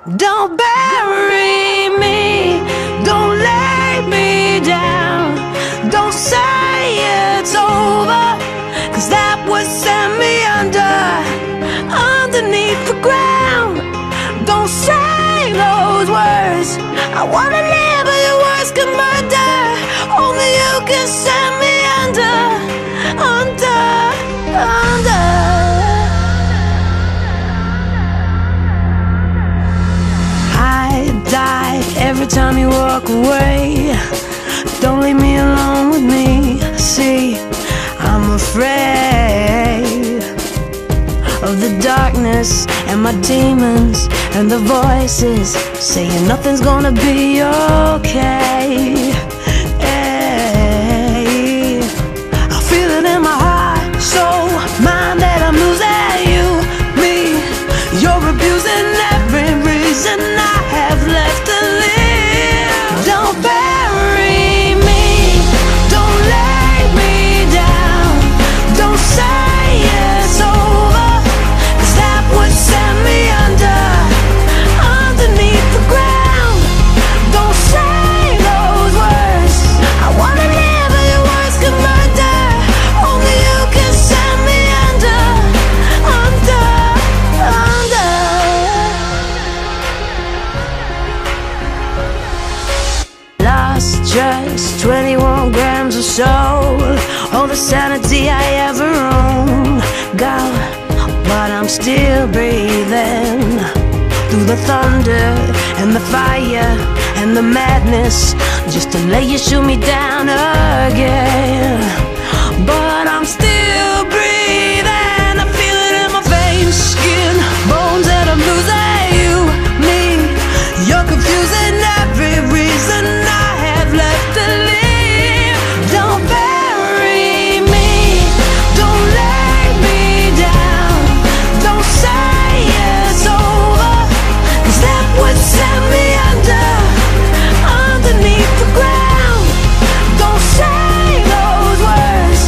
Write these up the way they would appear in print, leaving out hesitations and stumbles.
Don't bury me, don't lay me down, don't say it's over, 'cause that would send me underneath the ground. Don't say those words, I wanna live but your words can murder. Only you can send me under. Every time you walk away, don't leave me alone with me. See, I'm afraid of the darkness and my demons and the voices saying nothing's gonna be okay. Hey, I feel it in my heart, soul, mind that I'm losing you, me. You're abusing every reason I have left to live. Don't bury me, don't lay me down, don't say it's over, 'cause that would send me underneath the ground. Don't say those words, I wanna live but your words can murder. Only you can send me under. Lost just 21 grams of soul, all the sanity I ever owned, gone, but I'm still breathing through the thunder and the fire and the madness, just to let you shoot me down again. But I'm still breathing, I feel it in my veins, skin, bones, and I'm losing you, me. You're confusing every reason I have left to live. Don't bury me, don't lay me down, don't say it's over, 'cause that would send me underneath the ground. Don't say those words,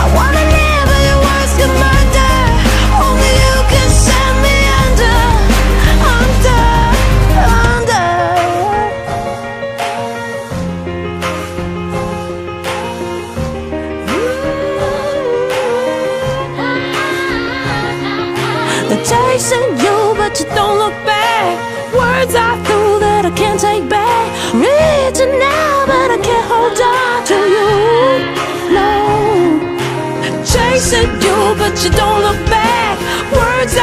I wanna live but your words can murder. Only you can send me under. They're chasing you but you don't look back. Words I threw that I can't take back. Reaching now but I can't hold on to you. No, chasing you but you don't look back. Words I